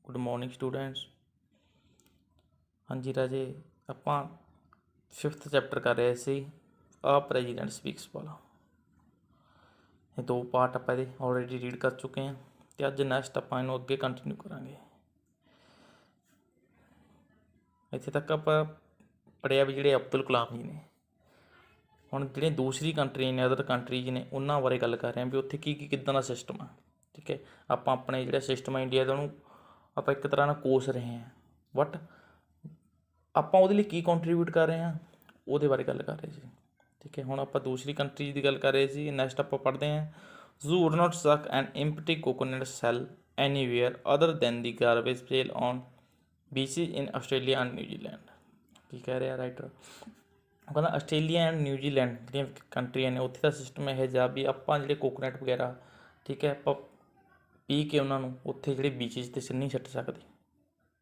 Good morning students. हाँ जी राजे, ਆਪਾਂ 5th chapter ਕਰ ਰਹੇ ਸੀ ਆ ਪ੍ਰੈਜ਼ੀਡੈਂਟ ਸਪੀਕਸ ਵਾਲਾ। ਇਹ ਦੋ ਪਾਰਟ ਆਪਾਂ ਇਹਦੇ ਆਲਰੇਡੀ ਰੀਡ ਕਰ ਚੁੱਕੇ ਹਾਂ ਅਤੇ ਅੱਜ ਨੈਕਸਟ ਆਪਾਂ ਇਹਨੂੰ ਅੱਗੇ ਕੰਟੀਨਿਊ ਕਰਾਂਗੇ। ਇੱਥੇ ਤੱਕ ਆਪਾਂ ਪੜ੍ਹਿਆ ਵੀ ਜਿਹੜੇ ਅਬਦੁਲ ਕਲਾਮ ਜੀ ਨੇ। ਹੁਣ ਜਿਹੜੀਆਂ ਦੂਸਰੀ ਕੰਟਰੀ ਨੇ, ਅਦਰ ਕੰਟਰੀਜ਼ ਨੇ, ਉਹਨਾਂ ਬਾਰੇ ਗੱਲ ਕਰ ਰਹੇ ਹਾਂ ਵੀ ਉੱਥੇ ਕੀ ਕਿੱਦਾਂ ਦਾ ਸਿਸਟਮ ਆ। ਠੀਕ ਹੈ, ਆਪਾਂ ਆਪਣੇ ਜਿਹੜਾ ਸਿਸਟਮ ਆ ਇੰਡੀਆ ਦਾ ਉਹਨੂੰ ਆਪਾਂ ਇੱਕ ਤਰ੍ਹਾਂ ਨਾਲ ਕੋਸ ਰਹੇ ਹਾਂ, ਬਟ ਆਪਾਂ ਉਹਦੇ ਲਈ ਕੀ ਕੰਟਰੀਬਿਊਟ ਕਰ ਰਹੇ ਹਾਂ ਉਹਦੇ ਬਾਰੇ ਗੱਲ ਕਰ ਰਹੇ ਸੀ। ਠੀਕ ਹੈ, ਹੁਣ ਆਪਾਂ ਦੂਸਰੀ ਕੰਟਰੀ ਦੀ ਗੱਲ ਕਰ ਰਹੇ ਸੀ। ਨੈਕਸਟ ਆਪਾਂ ਪੜ੍ਹਦੇ ਹਾਂ zoo would not suck an empty coconut shell anywhere other than the garbage pail on beaches in Australia and New Zealand. ਕੀ ਕਹਿ ਰਿਹਾ ਰਾਈਟਰ? ਉਹ ਕਹਿੰਦਾ ਆਸਟ੍ਰੇਲੀਆ ਐਂਡ ਨਿਊਜ਼ੀਲੈਂਡ ਜਿਹੜੀਆਂ ਕੰਟਰੀਆਂ ਨੇ ਉੱਥੇ ਦਾ ਸਿਸਟਮ ਇਹੋ ਜਿਹਾ ਵੀ ਆਪਾਂ ਜਿਹੜੇ ਕੋਕੋਨਟ ਵਗੈਰਾ, ਠੀਕ ਹੈ, ਆਪਾਂ ਪੀ ਕੇ ਉਹਨਾਂ ਨੂੰ ਉੱਥੇ ਜਿਹੜੇ ਬੀਚਿਸ 'ਤੇ ਨਹੀਂ ਸੁੱਟ ਸਕਦੇ।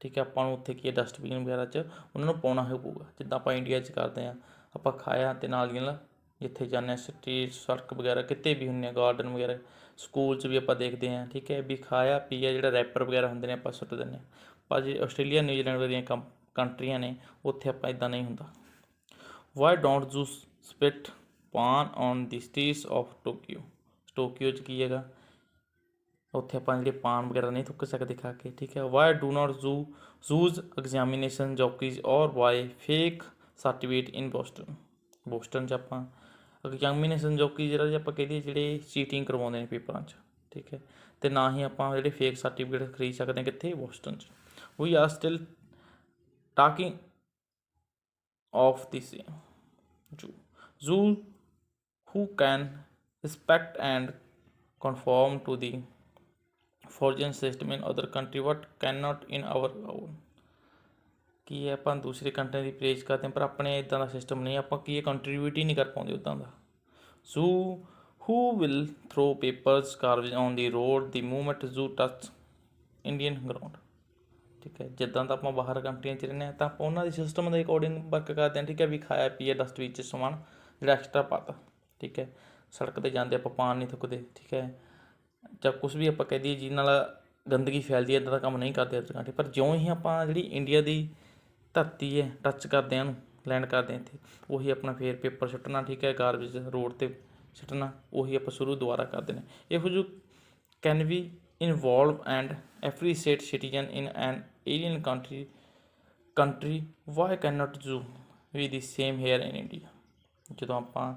ਠੀਕ ਹੈ, ਆਪਾਂ ਨੂੰ ਉੱਥੇ ਕੀ ਹੈ ਡਸਟਬਿਨ ਵਗੈਰਾ 'ਚ ਉਹਨਾਂ ਨੂੰ ਪਾਉਣਾ ਹੀ ਪਊਗਾ, ਜਿੱਦਾਂ ਆਪਾਂ ਇੰਡੀਆ 'ਚ ਕਰਦੇ ਹਾਂ। ਆਪਾਂ ਖਾਇਆ ਅਤੇ ਨਾਲ ਦੀ ਨਾਲ ਜਿੱਥੇ ਜਾਂਦੇ ਹਾਂ ਸਟਰੀਟ ਸੜਕ ਵਗੈਰਾ ਕਿਤੇ ਵੀ ਹੁੰਦੇ ਹਾਂ, ਗਾਰਡਨ ਵਗੈਰਾ, ਸਕੂਲ 'ਚ ਵੀ ਆਪਾਂ ਦੇਖਦੇ ਹਾਂ। ਠੀਕ ਹੈ, ਵੀ ਖਾਇਆ ਪੀਆ ਜਿਹੜਾ ਰੈਪਰ ਵਗੈਰਾ ਹੁੰਦੇ ਨੇ ਆਪਾਂ ਸੁੱਟ ਦਿੰਦੇ ਹਾਂ। ਪਰ ਜੇ ਆਸਟ੍ਰੇਲੀਆ ਨਿਊਜ਼ੀਲੈਂਡ ਵਰਗੀਆਂ ਕੰਟਰੀਆਂ ਨੇ ਉੱਥੇ ਆਪਾਂ ਇੱਦਾਂ ਨਹੀਂ ਹੁੰਦਾ। Why don't you spit paan on the streets of Tokyo. Tokyo 'ਚ ਕੀ ਹੈਗਾ, ਉੱਥੇ ਆਪਾਂ ਜਿਹੜੇ ਪਾਨ ਵਗੈਰਾ ਨਹੀਂ ਥੁੱਕ ਸਕਦੇ ਖਾ ਕੇ। ਠੀਕ ਹੈ, ਵਾਈ ਡੂ ਨਾਟ ਜ਼ੂਜ਼ ਐਗਜ਼ਾਮੀਨੇਸ਼ਨ ਜੋਕੀਜ਼ ਔਰ ਵਾਈ ਫੇਕ ਸਰਟੀਫਿਕੇਟ ਇਨ ਬੋਸਟਨ 'ਚ ਆਪਾਂ ਐਗਜ਼ਾਮੀਨੇਸ਼ਨ ਜੋਕੀ ਜਿਹੜਾ ਜੇ ਆਪਾਂ ਕਹੀਏ ਜਿਹੜੇ ਚੀਟਿੰਗ ਕਰਵਾਉਂਦੇ ਨੇ ਪੇਪਰਾਂ 'ਚ। ਠੀਕ ਹੈ, ਅਤੇ ਨਾ ਹੀ ਆਪਾਂ ਜਿਹੜੇ ਫੇਕ ਸਰਟੀਫਿਕੇਟ ਖਰੀਦ ਸਕਦੇ ਹਾਂ ਕਿੱਥੇ, ਬੋਸਟਨ 'ਚ। We are still talking of the same zoo who can respect and conform to the foreign system in other country but cannot in our own। ਕੀ ਹੈ, ਆਪਾਂ ਦੂਸਰੇ ਕੰਟਰੀ ਦੀ ਪ੍ਰੇਜ਼ ਕਰਦੇ ਹਾਂ ਪਰ ਆਪਣੇ ਇੱਦਾਂ ਦਾ ਸਿਸਟਮ ਨਹੀਂ, ਆਪਾਂ ਕੀ ਹੈ ਕੰਟਰੀਬਿਊਟ ਹੀ ਨਹੀਂ ਕਰ ਪਾਉਂਦੇ ਉੱਦਾਂ ਦਾ। Who who will throw papers garbage on the road the moment zoo touch Indian ground। ਠੀਕ ਹੈ, ਜਿੱਦਾਂ ਦਾ ਆਪਾਂ ਬਾਹਰ ਕੰਟਰੀਆਂ 'ਚ ਰਹਿੰਦੇ ਹਾਂ ਤਾਂ ਆਪਾਂ ਉਹਨਾਂ ਦੇ ਸਿਸਟਮ ਦੇ ਅਕੋਰਡਿੰਗ ਵਰਕ ਕਰਦੇ ਹਾਂ। ਠੀਕ ਹੈ, ਵੀ ਖਾਇਆ ਪੀਆ ਡਸਟਬਿਨ 'ਚ ਸਮਾਨ ਜਿਹੜਾ ਐਕਸਟਰਾ ਪਾਤਾ। ਠੀਕ ਹੈ, ਸੜਕ 'ਤੇ ਜਾਂਦੇ ਆਪਾਂ ਪਾਨ ਨਹੀਂ ਥੁੱਕਦੇ। ਠੀਕ ਹੈ, ਜਾਂ ਕੁਛ ਵੀ ਆਪਾਂ ਕਹਿ ਦਈਏ ਜਿਹਦੇ ਨਾਲ ਗੰਦਗੀ ਫੈਲਦੀ ਹੈ, ਇੱਦਾਂ ਦਾ ਕੰਮ ਨਹੀਂ ਕਰਦੇ ਅਦਰ ਕੰਟਰੀ। ਪਰ ਜਿਉਂ ਹੀ ਆਪਾਂ ਜਿਹੜੀ ਇੰਡੀਆ ਦੀ ਧਰਤੀ ਹੈ ਟੱਚ ਕਰਦੇ ਹਾਂ, ਉਹਨੂੰ ਲੈਂਡ ਕਰਦੇ ਹਾਂ ਇੱਥੇ, ਉਹੀ ਆਪਣਾ ਫੇਰ ਪੇਪਰ ਸੁੱਟਣਾ। ਠੀਕ ਹੈ, ਗਾਰਬੇਜ ਰੋਡ 'ਤੇ ਸੁੱਟਣਾ, ਉਹੀ ਆਪਾਂ ਸ਼ੁਰੂ ਦੁਬਾਰਾ ਕਰਦੇ ਨੇ। ਇਹੋ ਜਿਹੀ can we involve and appreciate citizen in an alien country why can not you be the same here in India. ਜਦੋਂ ਆਪਾਂ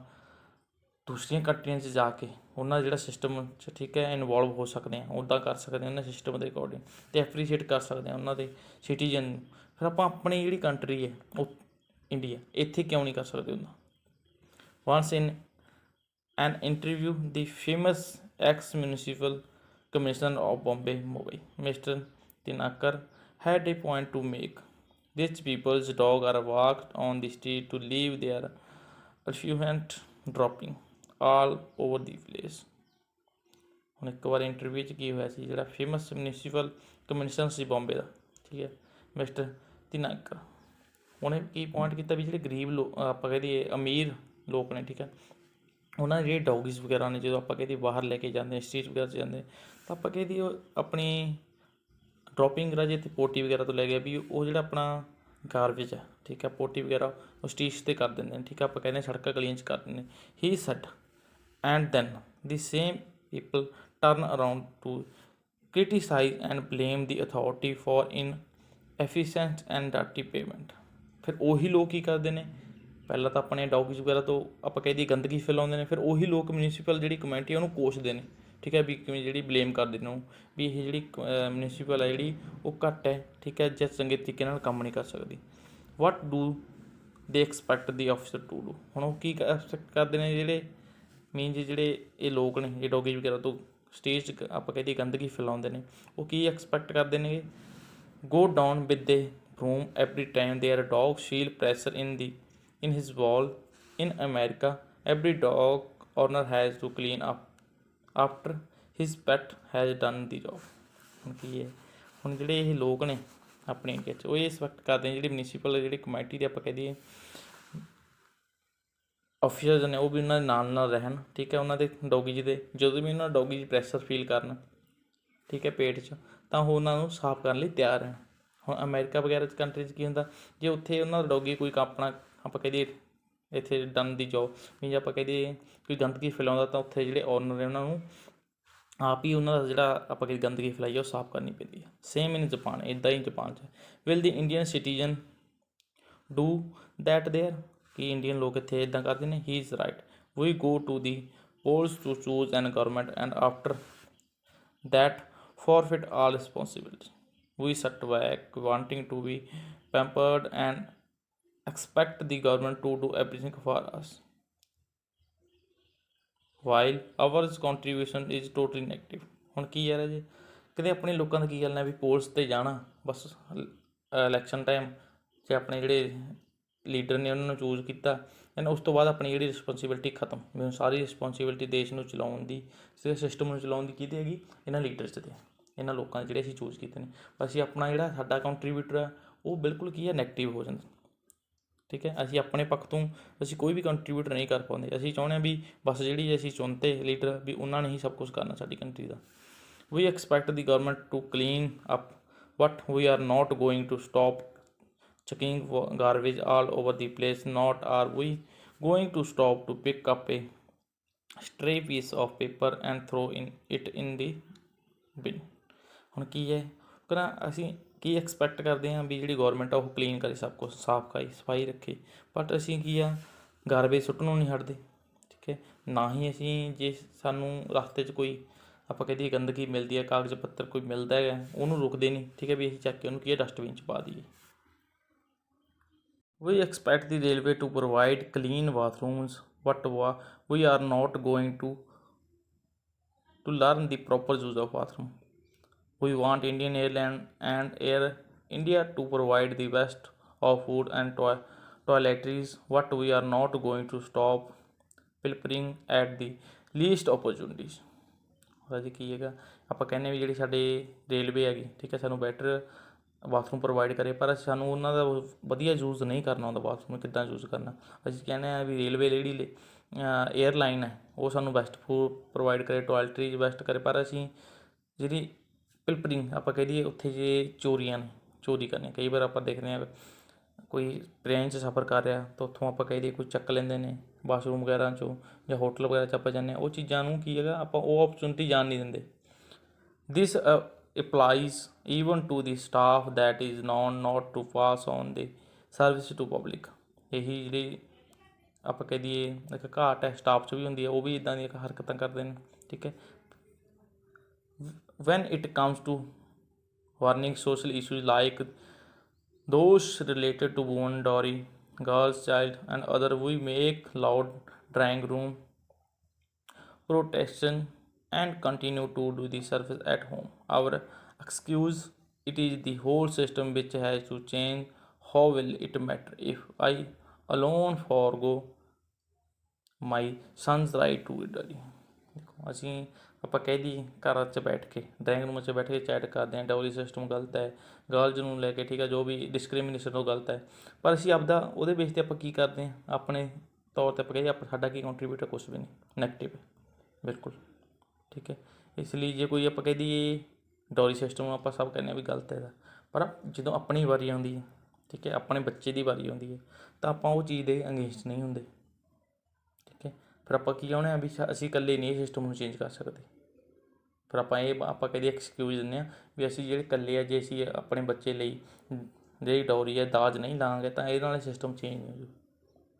ਦੂਸਰੀਆਂ ਕੰਟਰੀਆਂ 'ਚ ਜਾ ਕੇ ਉਹਨਾਂ ਦਾ ਜਿਹੜਾ ਸਿਸਟਮ 'ਚ, ਠੀਕ ਹੈ, ਇਨਵੋਲਵ ਹੋ ਸਕਦੇ ਹਾਂ, ਉੱਦਾਂ ਕਰ ਸਕਦੇ ਹਾਂ ਉਹਨਾਂ ਸਿਸਟਮ ਦੇ ਅਕੋਰਡਿੰਗ, ਅਤੇ ਐਪਰੀਸ਼ੀਏਟ ਕਰ ਸਕਦੇ ਹਾਂ ਉਹਨਾਂ ਦੇ ਸਿਟੀਜ਼ਨ ਨੂੰ। ਫਿਰ ਆਪਾਂ ਆਪਣੀ ਜਿਹੜੀ ਕੰਟਰੀ ਹੈ ਉਹ ਇੰਡੀਆ, ਇੱਥੇ ਕਿਉਂ ਨਹੀਂ ਕਰ ਸਕਦੇ ਹੁੰਦਾ। Once in an interview the famous ex municipal commissioner of Bombay Mumbai mister Dinakar had a point to make. Rich people's dogs are walked on the street to leave their effluent dropping all over the place। ਹੁਣ ਇੱਕ ਵਾਰ interview 'ਚ ਕੀ ਹੋਇਆ ਸੀ, ਜਿਹੜਾ famous municipal commissioner ਸੀ ਬੰਬੇ ਦਾ, ਠੀਕ ਹੈ, mister ਦਿਨਾਕਰ, ਉਹਨੇ ਕੀ point ਕੀਤਾ ਵੀ ਜਿਹੜੇ ਗਰੀਬ ਲੋਕ, ਆਪਾਂ ਕਹਿ ਦਈਏ ਅਮੀਰ ਲੋਕ ਨੇ, ਠੀਕ ਹੈ, ਉਹਨਾਂ ਦੇ ਜਿਹੜੇ ਡੌਗਿਸ ਵਗੈਰਾ ਨੇ ਜਦੋਂ ਆਪਾਂ ਕਹਿ ਦਈਏ ਬਾਹਰ ਲੈ ਕੇ ਜਾਂਦੇ ਸਟਰੀਟ ਵਗੈਰਾ 'ਚ ਜਾਂਦੇ ਤਾਂ ਆਪਾਂ ਕਹਿ ਦਈਏ ਆਪਣੀ ਡਰੋਪਿੰਗ ਵਗੈਰਾ ਜੇ ਇੱਥੇ ਪੋਟੀ ਵਗੈਰਾ ਤੋਂ ਲੈ ਗਿਆ ਵੀ ਉਹ ਜਿਹੜਾ ਆਪਣਾ ਗਾਰਬੇਜ ਹੈ, ਠੀਕ ਹੈ, ਪੋਟੀ ਵਗੈਰਾ ਉਹ ਸਟਰੀਟਸ 'ਤੇ ਕਰ ਦਿੰਦੇ ਨੇ। ਠੀਕ ਹੈ, ਆਪਾਂ ਕਹਿੰਦੇ ਸੜਕਾਂ ਗਲੀਆਂ 'ਚ ਕਰ ਦਿੰਦੇ ਨੇ। He said and then the same people turn around to criticise and blame the authority for inefficient and dirty payment. ਫਿਰ ਉਹੀ ਲੋਕ ਕੀ ਕਰਦੇ ਨੇ, ਪਹਿਲਾਂ ਤਾਂ ਆਪਣੇ ਡੌਗਿਸ ਵਗੈਰਾ ਤੋਂ ਆਪਾਂ ਕਹਿ ਦਈਏ ਗੰਦਗੀ ਫੈਲਾਉਂਦੇ ਨੇ, ਫਿਰ ਉਹੀ ਲੋਕ ਮਿਊਨਿਸਪਲ ਜਿਹੜੀ ਕਮੇਟੀ ਉਹਨੂੰ ਕੋਸਦੇ ਨੇ। ਠੀਕ ਹੈ, ਵੀ ਕਿਵੇਂ ਜਿਹੜੀ ਬਲੇਮ ਕਰਦੇ ਨੇ ਉਹ ਵੀ ਇਹ ਜਿਹੜੀ ਮਿਊਨਿਸਪਲ ਹੈ ਜਿਹੜੀ ਉਹ ਘੱਟ ਹੈ, ਠੀਕ ਹੈ, ਜਾਂ ਚੰਗੇ ਤਰੀਕੇ ਨਾਲ ਕੰਮ ਨਹੀਂ ਕਰ ਸਕਦੀ। ਵਾਟ ਡੂ ਦੇ expect the officer to do. ਹੁਣ ਉਹ ਕੀ ਐਕਸਪੈਕਟ ਕਰਦੇ ਨੇ ਜਿਹੜੇ ਮੀਨਜ਼ ਜਿਹੜੇ ਇਹ ਲੋਕ ਨੇ, ਇਹ ਡੌਗਿਸ ਵਗੈਰਾ ਤੋਂ ਸਟੇਜ 'ਚ ਆਪਾਂ ਕਹਿੰਦੇ ਗੰਦਗੀ ਫੈਲਾਉਂਦੇ ਨੇ, ਉਹ ਕੀ ਐਕਸਪੈਕਟ ਕਰਦੇ ਨੇ, ਗੋ ਡਾਊਨ ਵਿਦ ਦੇ room every time there dog feel pressure in his wall। in America every dog owner has to clean up after his pet has done the job। ਹੁਣ ਕੀ ਹੈ, ਹੁਣ ਜਿਹੜੇ ਇਹ ਲੋਕ ਨੇ ਆਪਣੇ ਇੰਡੀਆ 'ਚ ਉਹ ਇਹ ਐਕਸਪੈਕਟ ਕਰਦੇ ਨੇ ਜਿਹੜੇ ਮਿਊਨਿਸਪਲ ਜਿਹੜੀ ਕਮੇਟੀ ਦੇ ਆਪਾਂ ਕਹਿ ਦਈਏ ਆਫੀਸਰਸ ਨੇ ਉਹ ਵੀ ਉਹਨਾਂ ਦੇ ਨਾਲ ਰਹਿਣ। ਠੀਕ ਹੈ, ਉਹਨਾਂ ਦੇ ਡੌਗੀਜ਼ ਦੇ ਜਦੋਂ ਵੀ ਉਹਨਾਂ ਡੌਗੀਜ਼ ਪ੍ਰੈਸ਼ਰ ਫੀਲ ਕਰਨ, ਠੀਕ ਹੈ, ਪੇਟ 'ਚ, ਤਾਂ ਉਹ ਉਹਨਾਂ ਨੂੰ ਸਾਫ਼ ਕਰਨ ਲਈ ਤਿਆਰ ਹੈ। ਹੁਣ ਅਮਰੀਕਾ ਵਗੈਰਾ ਕੰਟਰੀ 'ਚ ਕੀ ਹੁੰਦਾ, ਜੇ ਉੱਥੇ ਉਹਨਾਂ ਦਾ ਡੋਗੀ ਕੋਈ ਆਪਣਾ ਆਪਾਂ ਕਹਿ ਦਈਏ ਇੱਥੇ ਡਨ ਦੀ ਜੋਬ ਵੀ ਜੇ ਆਪਾਂ ਕਹਿ ਦਈਏ ਕੋਈ ਗੰਦਗੀ ਫੈਲਾਉਂਦਾ, ਤਾਂ ਉੱਥੇ ਜਿਹੜੇ ਓਨਰ ਨੇ ਉਹਨਾਂ ਨੂੰ ਆਪ ਹੀ ਉਹਨਾਂ ਦਾ ਜਿਹੜਾ ਆਪਾਂ ਕਿ ਗੰਦਗੀ ਫੈਲਾਈ ਉਹ ਸਾਫ਼ ਕਰਨੀ ਪੈਂਦੀ ਹੈ। ਸੇਮ ਇਨ ਜਾਪਾਨ, ਇੱਦਾਂ ਹੀ ਜਾਪਾਨ 'ਚ। Will the Indian citizen do that there, ਕਿ ਇੰਡੀਅਨ ਲੋਕ ਇੱਥੇ ਇੱਦਾਂ ਕਰਦੇ ਨੇ? He is right. We go to the polls to choose an government and after that forfeit all responsibility. We sit back wanting to be pampered and expect the government to do everything for us while our contribution is totally negative. ਹੁਣ ਕੀ ਯਾਰ ਜੀ, ਕਦੇ ਆਪਣੇ ਲੋਕਾਂ ਦਾ ਕੀ ਗੱਲ ਹੈ ਵੀ polls 'ਤੇ ਜਾਣਾ ਬਸ ਇਲੈਕਸ਼ਨ ਟਾਈਮ 'ਚ ਆਪਣੇ ਜਿਹੜੇ ਲੀਡਰ ਨੇ ਉਹਨਾਂ ਨੂੰ ਚੂਜ਼ ਕੀਤਾ, ਐਂਡ ਉਸ ਤੋਂ ਬਾਅਦ ਆਪਣੀ ਜਿਹੜੀ ਰਿਸਪੋਂਸੀਬਿਲਿਟੀ ਖਤਮ। ਵੀ ਹੁਣ ਸਾਰੀ ਰਿਸਪੋਂਸੀਬਿਲਿਟੀ ਦੇਸ਼ ਨੂੰ ਚਲਾਉਣ ਦੀ, ਸਿਸਟਮ ਨੂੰ ਚਲਾਉਣ ਦੀ ਕਿਹਦੇ ਹੈਗੀ? ਇਹਨਾਂ ਲੀਡਰਸ 'ਤੇ, ਇਹਨਾਂ ਲੋਕਾਂ ਦੇ ਜਿਹੜੇ ਅਸੀਂ ਚੂਜ਼ ਕੀਤੇ ਨੇ। ਅਸੀਂ ਆਪਣਾ ਜਿਹੜਾ ਸਾਡਾ ਕੰਟਰੀਬਿਊਟਰ ਹੈ ਉਹ ਬਿਲਕੁਲ ਕੀ ਹੈ, ਨੈਗੇਟਿਵ ਹੋ ਜਾਂਦਾ। ਠੀਕ ਹੈ, ਅਸੀਂ ਆਪਣੇ ਪੱਖ ਤੋਂ ਅਸੀਂ ਕੋਈ ਵੀ ਕੰਟਰੀਬਿਊਟ ਨਹੀਂ ਕਰ ਪਾਉਂਦੇ। ਅਸੀਂ ਚਾਹੁੰਦੇ ਹਾਂ ਵੀ ਬਸ ਜਿਹੜੀ ਅਸੀਂ ਚੁਣਤੇ ਲੀਡਰ ਵੀ ਉਹਨਾਂ ਨੇ ਹੀ ਸਭ ਕੁਛ ਕਰਨਾ ਸਾਡੀ ਕੰਟਰੀ ਦਾ। We expect the government to clean up but we are not going to stop chucking garbage all over the place, not are we going to stop to pick up a stray piece of paper and throw it in the bin. ਹੁਣ ਕੀ ਹੈ ਕਰਾਂ, ਅਸੀਂ ਕੀ expect ਕਰਦੇ ਹਾਂ ਵੀ ਜਿਹੜੀ government ਆ ਉਹ clean ਕਰੇ, ਸਭ ਕੁਛ ਸਾਫ਼ ਕਰੇ, ਸਫਾਈ ਰੱਖੇ, ਬਟ ਅਸੀਂ ਕੀ ਆ ਗਾਰਬੇਜ ਸੁੱਟਣੋਂ ਨਹੀਂ ਹਟਦੇ। ਠੀਕ ਹੈ, ਨਾ ਹੀ ਅਸੀਂ ਜੇ ਸਾਨੂੰ ਰਸਤੇ 'ਚ ਕੋਈ ਆਪਾਂ ਕਹਦੇ ਗੰਦਗੀ ਮਿਲਦੀ ਹੈ, ਕਾਗਜ਼ ਪੱਤਰ ਕੋਈ ਮਿਲਦਾ ਹੈਗਾ, ਉਹਨੂੰ ਰੁਕਦੇ ਨਹੀਂ। ਠੀਕ ਹੈ, ਵੀ ਅਸੀਂ ਚੱਕ ਕੇ ਉਹਨੂੰ ਕੀ ਹੈ ਡਸਟਬਿਨ 'ਚ ਪਾ ਦਈਏ। We expect the railway to provide clean bathrooms, but we are not going to learn the proper use of bathroom. We want Indian Airline and Air India to provide the best of food and toiletries, but we are not going to stop pilfering at the least opportunities. ਜੀ ਕੀ ਹੈਗਾ, ਆਪਾਂ ਕਹਿੰਦੇ ਵੀ ਜਿਹੜੀ ਸਾਡੇ railway ਹੈਗੀ, ਠੀਕ ਹੈ, ਸਾਨੂੰ ਬੈਟਰ ਬਾਥਰੂਮ ਪ੍ਰੋਵਾਈਡ ਕਰੇ, ਪਰ ਸਾਨੂੰ ਉਹਨਾਂ ਦਾ ਵਧੀਆ ਯੂਜ਼ ਨਹੀਂ ਕਰਨਾ ਆਉਂਦਾ। ਬਾਥਰੂਮ ਕਿੱਦਾਂ ਯੂਜ਼ ਕਰਨਾ, ਅਸੀਂ ਕਹਿੰਦੇ ਹਾਂ ਵੀ ਰੇਲਵੇ ਜਿਹੜੀ ਏਅਰਲਾਈਨ ਹੈ ਉਹ ਸਾਨੂੰ ਬੈਸਟ ਫੂਡ ਪ੍ਰੋਵਾਈਡ ਕਰੇ, ਟੋਇਲਟਰੀਜ਼ ਬੈਸਟ ਕਰੇ, ਪਰ ਅਸੀਂ ਜਿਹੜੀ ਪਿਲਪਰਿੰਗ ਆਪਾਂ ਕਹਿ ਦਈਏ ਉੱਥੇ ਜੇ ਚੋਰੀਆਂ ਨੇ, ਚੋਰੀ ਕਰਨੀਆਂ। ਕਈ ਵਾਰ ਆਪਾਂ ਦੇਖਦੇ ਹਾਂ ਕੋਈ ਟ੍ਰੇਨ 'ਚ ਸਫ਼ਰ ਕਰ ਰਿਹਾ ਤਾਂ ਉੱਥੋਂ ਆਪਾਂ ਕਹਿ ਦਈਏ ਕੋਈ ਚੱਕ ਲੈਂਦੇ ਨੇ ਬਾਥਰੂਮ ਵਗੈਰਾ 'ਚੋਂ, ਜਾਂ ਹੋਟਲ ਵਗੈਰਾ 'ਚ ਆਪਾਂ ਜਾਂਦੇ ਹਾਂ, ਉਹ ਚੀਜ਼ਾਂ ਨੂੰ ਕੀ ਹੈਗਾ ਆਪਾਂ ਉਹ ਓਪਰਚੁਨਿਟੀ ਜਾਣ ਨਹੀਂ ਦਿੰਦੇ। ਦਿਸ applies even to the staff that is known not to pass on the service to public. ਇਹੀ ਜਿਹੜੀ ਆਪਾਂ ਕਹਿ ਦਈਏ ਇੱਕ ਘਾਟ ਹੈ ਸਟਾਫ 'ਚ ਵੀ ਹੁੰਦੀ ਹੈ, ਉਹ ਵੀ ਇੱਦਾਂ ਦੀਆਂ ਹਰਕਤਾਂ ਕਰਦੇ ਨੇ। ਠੀਕ ਹੈ, when it comes to warning social issues like those related to women, dowry, girls child and other, we make loud drawing room protection and continue to do the service at home. Our excuse, it is the whole system which has to change. How will it matter if I alone forgo my son's right to study? ਦੇਖੋ, ਅਸੀਂ ਆਪਾਂ ਕਹਿ ਦਈਏ ਘਰ 'ਚ ਬੈਠ ਕੇ drawing room 'ਚ ਬੈਠ ਕੇ ਚੈਟ ਕਰਦੇ ਹਾਂ, ਡਾਊਰੀ ਸਿਸਟਮ ਗਲਤ ਹੈ, ਗਰਲਜ਼ ਨੂੰ ਲੈ ਕੇ, ਠੀਕ ਹੈ, ਜੋ ਵੀ ਡਿਸਕ੍ਰਿਮੀਨੇਸ਼ਨ ਉਹ ਗਲਤ ਹੈ, ਪਰ ਅਸੀਂ ਆਪਦਾ ਉਹਦੇ ਬੇਸ 'ਤੇ ਆਪਾਂ ਕੀ ਕਰਦੇ ਹਾਂ, ਆਪਣੇ ਤੌਰ 'ਤੇ ਆਪਾਂ ਕਹੀਏ ਆਪਾਂ ਸਾਡਾ ਕੀ ਕੰਟਰੀਬਿਊਟ ਹੈ, ਕੁਛ ਵੀ ਨਹੀਂ, ਨੈਗੇਟਿਵ ਹੈ ਬਿਲਕੁਲ। ਠੀਕ ਹੈ, ਇਸ ਲਈ ਜੇ ਕੋਈ ਆਪਾਂ ਕਹਿ ਦਈਏ ਡੋਰੀ ਸਿਸਟਮ ਆਪਾਂ ਸਭ ਕਹਿੰਦੇ ਹਾਂ ਵੀ ਗਲਤ ਹੈ, ਪਰ ਜਦੋਂ ਆਪਣੀ ਵਾਰੀ ਆਉਂਦੀ ਹੈ, ਠੀਕ ਹੈ, ਆਪਣੇ ਬੱਚੇ ਦੀ ਵਾਰੀ ਆਉਂਦੀ ਹੈ, ਤਾਂ ਆਪਾਂ ਉਹ ਚੀਜ਼ ਦੇ ਅਗੇਂਸਟ ਨਹੀਂ ਹੁੰਦੇ। ਠੀਕ ਹੈ, ਫਿਰ ਆਪਾਂ ਕੀ ਚਾਹੁੰਦੇ ਹਾਂ ਵੀ ਅਸੀਂ ਇਕੱਲੇ ਨਹੀਂ ਇਹ ਸਿਸਟਮ ਨੂੰ ਚੇਂਜ ਕਰ ਸਕਦੇ। ਫਿਰ ਆਪਾਂ ਕਹਦੇ ਐਕਸਕਿਊਜ਼ ਦਿੰਦੇ ਹਾਂ ਵੀ ਅਸੀਂ ਜਿਹੜੇ ਇਕੱਲੇ ਆ, ਜੇ ਅਸੀਂ ਆਪਣੇ ਬੱਚੇ ਲਈ ਜਿਹੜੀ ਡੋਰੀ ਹੈ ਦਾਜ ਨਹੀਂ ਲਾਂਗੇ ਤਾਂ ਇਹਦੇ ਨਾਲ ਸਿਸਟਮ ਚੇਂਜ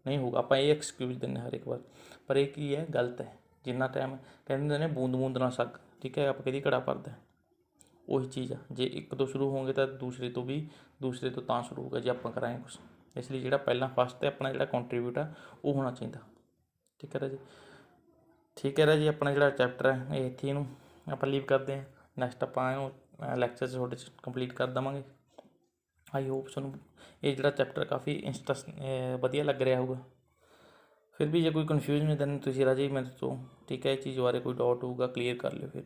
ਨਹੀਂ ਹੋਊਗਾ। ਆਪਾਂ ਇਹ ਐਕਸਕਿਊਜ਼ ਦਿੰਦੇ ਹਰ ਇੱਕ ਵਾਰ, ਪਰ ਇਹ ਕੀ ਹੈ, ਗਲਤ ਹੈ। ਜਿੰਨਾ ਟਾਈਮ ਕਹਿੰਦੇ ਨੇ ਬੂੰਦ ਬੂੰਦ ਨਾਲ ਸੱਗ, ਠੀਕ ਹੈ, ਆਪਾਂ ਕਹਦੀ ਘੜਾ ਭਰਦਾ, ਉਹੀ ਚੀਜ਼ ਆ। ਜੇ ਇੱਕ ਤੋਂ ਸ਼ੁਰੂ ਹੋਣਗੇ ਤਾਂ ਦੂਸਰੇ ਤੋਂ ਤਾਂ ਸ਼ੁਰੂ ਹੋਊਗਾ ਜੇ ਆਪਾਂ ਕਰਾਂਗੇ ਕੁਛ। ਇਸ ਲਈ ਜਿਹੜਾ ਪਹਿਲਾਂ ਫਸਟ 'ਤੇ ਆਪਣਾ ਜਿਹੜਾ ਕੰਟਰੀਬਿਊਟ ਆ ਉਹ ਹੋਣਾ ਚਾਹੀਦਾ। ਠੀਕ ਹੈ ਰਾਜੀ, ਠੀਕ ਹੈ ਰਾਜੀ, ਆਪਣਾ ਜਿਹੜਾ ਚੈਪਟਰ ਹੈ ਇਹ ਇੱਥੇ ਇਹਨੂੰ ਆਪਾਂ ਲੀਵ ਕਰਦੇ ਹਾਂ। ਨੈਕਸਟ ਆਪਾਂ ਇਹਨੂੰ ਲੈਕਚਰ 'ਚ ਤੁਹਾਡੇ 'ਚ ਕੰਪਲੀਟ ਕਰ ਦੇਵਾਂਗੇ। ਆਈ ਹੋਪ ਤੁਹਾਨੂੰ ਇਹ ਜਿਹੜਾ ਚੈਪਟਰ ਕਾਫੀ ਵਧੀਆ ਲੱਗ ਰਿਹਾ ਹੋਊਗਾ। ਫਿਰ ਵੀ ਜੇ ਕੋਈ ਕਨਫਿਊਜ਼ਨ ਹੈ ਤਾਂ ਤੁਸੀਂ ਰਾਜੀ ਮੇਰੇ ਤੋਂ, ਠੀਕ ਹੈ, ਇਹ ਚੀਜ਼ ਬਾਰੇ ਕੋਈ ਡਾਊਟ ਹੋਊਗਾ ਕਲੀਅਰ ਕਰ ਲਿਓ ਫਿਰ।